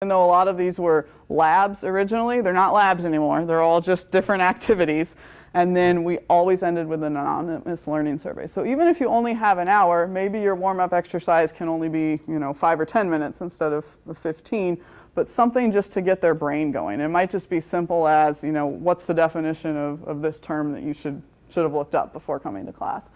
Even though a lot of these were labs originally, they're not labs anymore. They're all just different activities. And then we always ended with an anonymous learning survey. So even if you only have an hour, maybe your warm-up exercise can only be 5 or 10 minutes instead of 15, but something just to get their brain going. It might just be simple as, what's the definition of this term that you should have looked up before coming to class.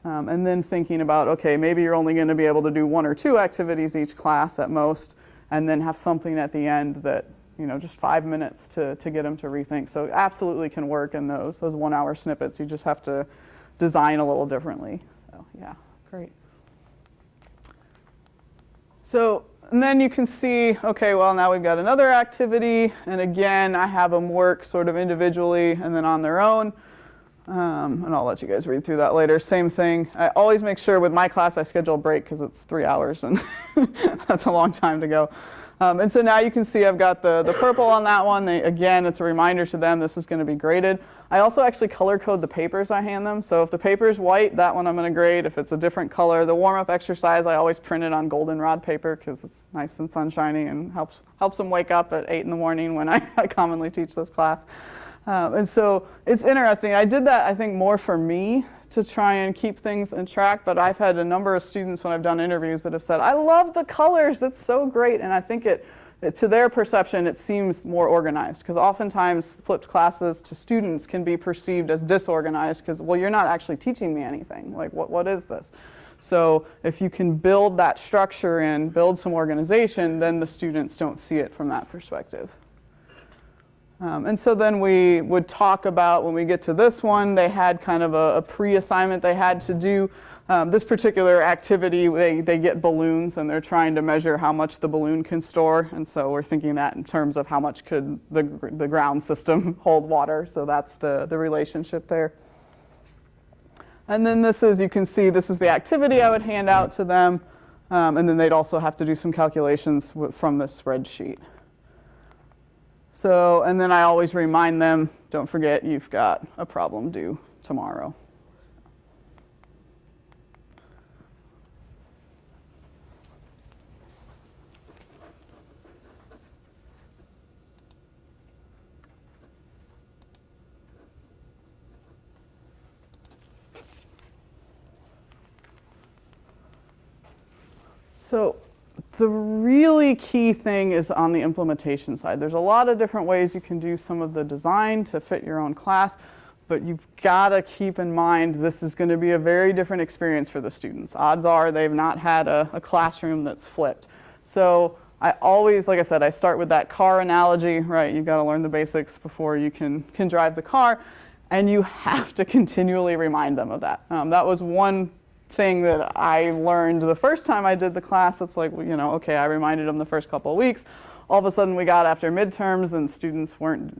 And then thinking about, okay, maybe you're only going to be able to do 1 or 2 activities each class at most, and then have something at the end that, just 5 minutes to get them to rethink. So it absolutely can work in those 1-hour snippets. You just have to design a little differently. So yeah, great. So, and then you can see, okay, well, now we've got another activity. And again, I have them work sort of individually and then on their own. And I'll let you guys read through that later. Same thing. I always make sure with my class I schedule a break because it's 3 hours and that's a long time to go. And so now you can see I've got the purple on that one. Again, it's a reminder to them this is going to be graded. I also actually color code the papers I hand them. So if the paper is white, that one I'm going to grade. If it's a different color, the warm-up exercise, I always print it on goldenrod paper because it's nice and sunshiny and helps them wake up at 8 in the morning when I commonly teach this class. And so it's interesting. I did that, I think, more for me to try and keep things in track, but I've had a number of students when I've done interviews that have said, I love the colors, that's so great. And I think to their perception, it seems more organized, because oftentimes flipped classes to students can be perceived as disorganized because, well, you're not actually teaching me anything. Like, what is this? So if you can build that structure and build some organization, then the students don't see it from that perspective. And so then we would talk about, when we get to this one, they had kind of a pre-assignment they had to do. This particular activity, they get balloons and they're trying to measure how much the balloon can store. And so we're thinking that in terms of how much could the ground system hold water. So that's the relationship there. And then this is, you can see, this is the activity I would hand out to them. And then they'd also have to do some calculations from this spreadsheet. So, and then I always remind them, don't forget you've got a problem due tomorrow. So the really key thing is on the implementation side. There's a lot of different ways you can do some of the design to fit your own class, but you've got to keep in mind this is going to be a very different experience for the students. Odds are they've not had a classroom that's flipped. So I always, like I said, I start with that car analogy, right? You've got to learn the basics before you can drive the car, and you have to continually remind them of that. That was one thing that I learned the first time I did the class. It's like, okay, I reminded them the first couple of weeks. All of a sudden we got after midterms and students weren't,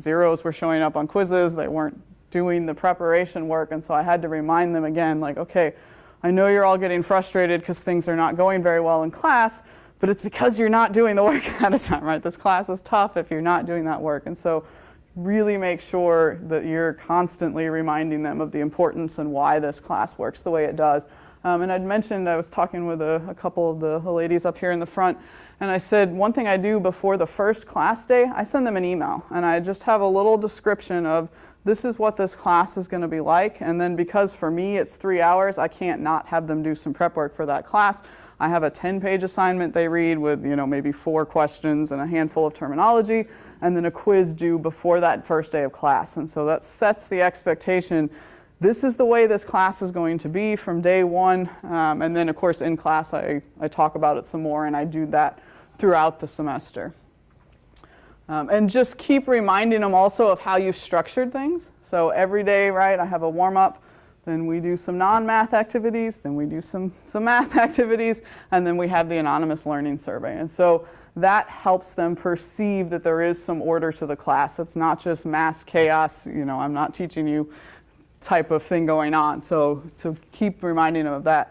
zeros were showing up on quizzes. They weren't doing the preparation work. And so I had to remind them again, like, okay, I know you're all getting frustrated because things are not going very well in class, but it's because you're not doing the work ahead of time, right? This class is tough if you're not doing that work. And so really make sure that you're constantly reminding them of the importance and why this class works the way it does. And I'd mentioned, I was talking with a couple of the ladies up here in the front, and I said one thing I do before the first class day, I send them an email, and I just have a little description of this is what this class is going to be like. And then because for me it's 3 hours, I can't not have them do some prep work for that class. I have a 10-page assignment they read with maybe 4 questions and a handful of terminology, and then a quiz due before that first day of class. And so that sets the expectation. This is the way this class is going to be from day one. And then, of course, in class, I talk about it some more, and I do that throughout the semester. And just keep reminding them also of how you've structured things. So every day, right, I have a warm-up. Then we do some non-math activities, then we do some math activities, and then we have the anonymous learning survey. And so that helps them perceive that there is some order to the class. It's not just mass chaos, I'm not teaching you type of thing going on. So to keep reminding them of that.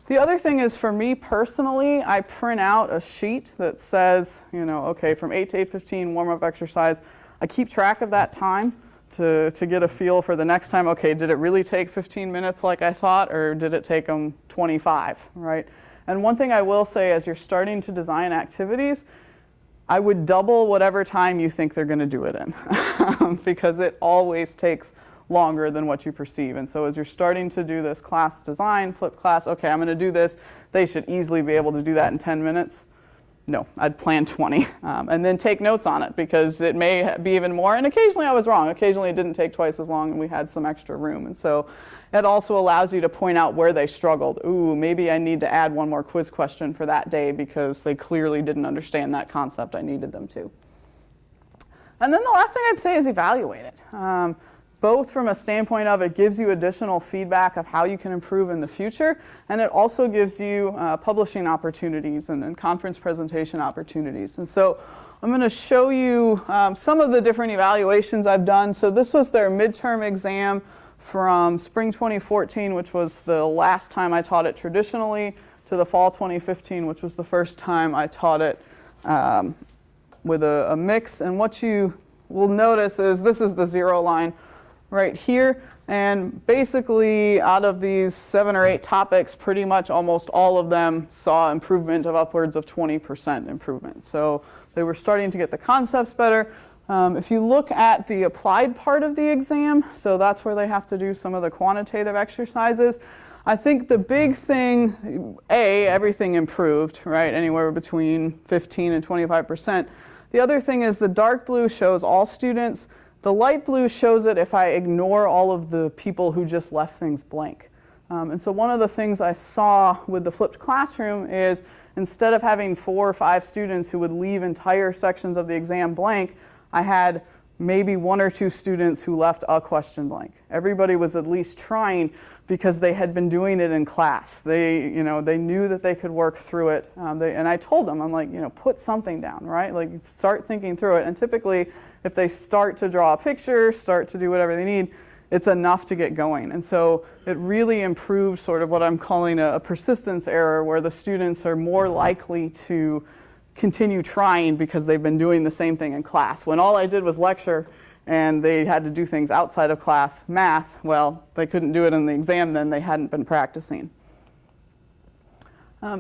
The other thing is, for me personally, I print out a sheet that says, okay, from 8 to 8:15 warm-up exercise. I keep track of that time to get a feel for the next time. Okay, did it really take 15 minutes like I thought, or did it take them 25, right? And one thing I will say, as you're starting to design activities, I would double whatever time you think they're going to do it in because it always takes longer than what you perceive. And so as you're starting to do this class design, flipped class, okay, I'm going to do this. They should easily be able to do that in 10 minutes. No, I'd plan 20 and then take notes on it because it may be even more. And occasionally I was wrong. Occasionally it didn't take twice as long and we had some extra room. And so it also allows you to point out where they struggled. Ooh, maybe I need to add one more quiz question for that day because they clearly didn't understand that concept I needed them to. And then the last thing I'd say is evaluate it. Both from a standpoint of it gives you additional feedback of how you can improve in the future, and it also gives you publishing opportunities and conference presentation opportunities. And so I'm going to show you some of the different evaluations I've done. So this was their midterm exam from spring 2014, which was the last time I taught it traditionally, to the fall 2015, which was the first time I taught it with a mix. And what you will notice is this is the 0 line right here, and basically out of these 7 or 8 topics, pretty much almost all of them saw improvement of upwards of 20% improvement. So they were starting to get the concepts better. If you look at the applied part of the exam, so that's where they have to do some of the quantitative exercises, I think the big thing, everything improved, right, anywhere between 15 and 25%. The other thing is the dark blue shows all students. The light blue shows it if I ignore all of the people who just left things blank. And so one of the things I saw with the flipped classroom is instead of having 4 or 5 students who would leave entire sections of the exam blank, I had maybe 1 or 2 students who left a question blank. Everybody was at least trying because they had been doing it in class. They knew that they could work through it. And I told them, I'm like, put something down, right? Like start thinking through it. And typically, if they start to draw a picture, start to do whatever they need, it's enough to get going. And so it really improves sort of what I'm calling a persistence error, where the students are more likely to continue trying because they've been doing the same thing in class. When all I did was lecture and they had to do things outside of class, math, well, they couldn't do it in the exam then, they hadn't been practicing.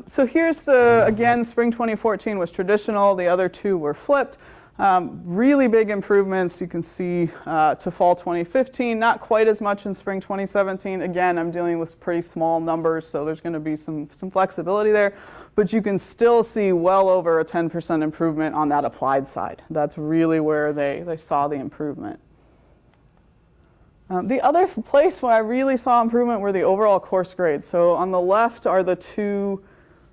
So here's again, spring 2014 was traditional, the other 2 were flipped. Really big improvements you can see to fall 2015, not quite as much in spring 2017. Again, I'm dealing with pretty small numbers, so there's going to be some flexibility there, but you can still see well over a 10% improvement on that applied side. That's really where they saw the improvement. The other place where I really saw improvement were the overall course grades. So on the left are the 2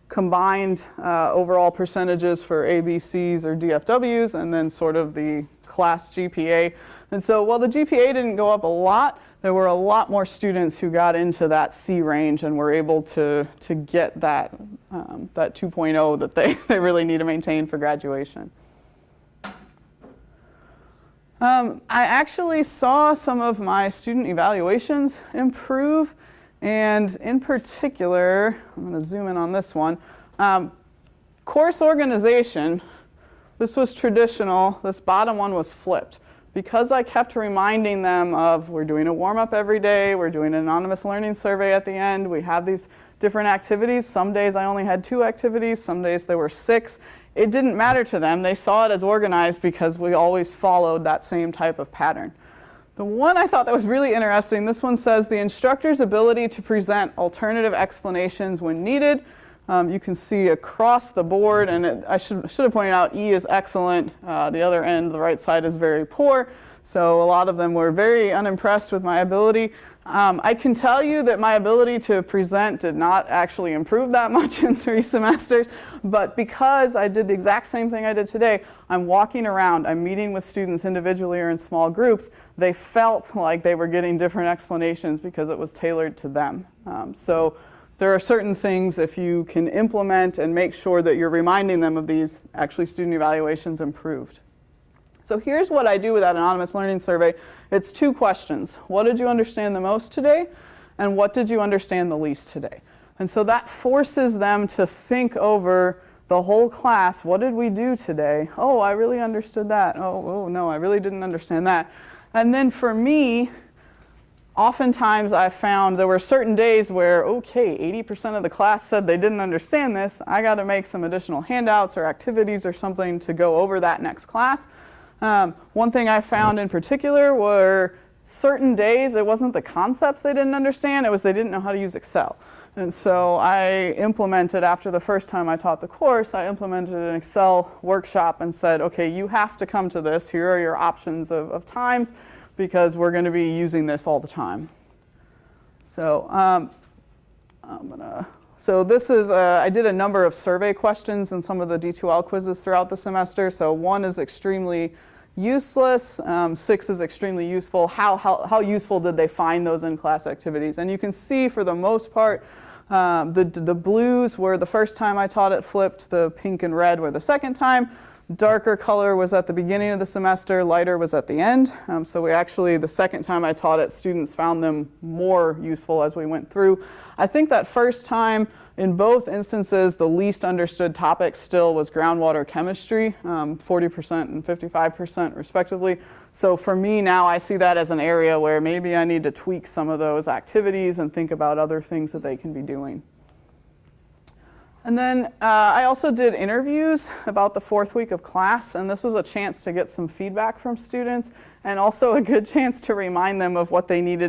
combined overall percentages for ABCs or DFWs, and then sort of the class GPA. And so while the GPA didn't go up a lot, there were a lot more students who got into that C range and were able to get that 2.0 that they really need to maintain for graduation. I actually saw some of my student evaluations improve. And in particular, I'm going to zoom in on this one, course organization. This was traditional. This bottom one was flipped. Because I kept reminding them of we're doing a warm-up every day, we're doing an anonymous learning survey at the end, we have these different activities. Some days I only had 2 activities, some days there were 6. It didn't matter to them. They saw it as organized because we always followed that same type of pattern. The one I thought that was really interesting, this one says the instructor's ability to present alternative explanations when needed. You can see across the board, and I should have pointed out E is excellent. The other end, the right side, is very poor. So a lot of them were very unimpressed with my ability. I can tell you that my ability to present did not actually improve that much in 3 semesters, but because I did the exact same thing I did today, I'm walking around, I'm meeting with students individually or in small groups, they felt like they were getting different explanations because it was tailored to them. So there are certain things, if you can implement and make sure that you're reminding them of these, actually student evaluations improved. So here's what I do with that anonymous learning survey. It's 2 questions. What did you understand the most today? And what did you understand the least today? And so that forces them to think over the whole class. What did we do today? Oh, I really understood that. Oh no, I really didn't understand that. And then for me, oftentimes I found there were certain days where, okay, 80% of the class said they didn't understand this. I got to make some additional handouts or activities or something to go over that next class. One thing I found in particular were certain days it wasn't the concepts they didn't understand, it was they didn't know how to use Excel. And so I implemented, after the first time I taught the course, I implemented an Excel workshop and said, okay, you have to come to this. Here are your options of times, because we're going to be using this all the time. So so this is, I did a number of survey questions in some of the D2L quizzes throughout the semester. So 1 is extremely useless, 6 is extremely useful. How useful did they find those in-class activities? And you can see for the most part, the blues were the first time I taught it flipped, the pink and red were the second time. Darker color was at the beginning of the semester, lighter was at the end. So we actually, the second time I taught it, students found them more useful as we went through. I think that first time, in both instances, the least understood topic still was groundwater chemistry, 40% and 55% respectively. So for me now, I see that as an area where maybe I need to tweak some of those activities and think about other things that they can be doing. And then I also did interviews about the 4th week of class, and this was a chance to get some feedback from students and also a good chance to remind them of what they needed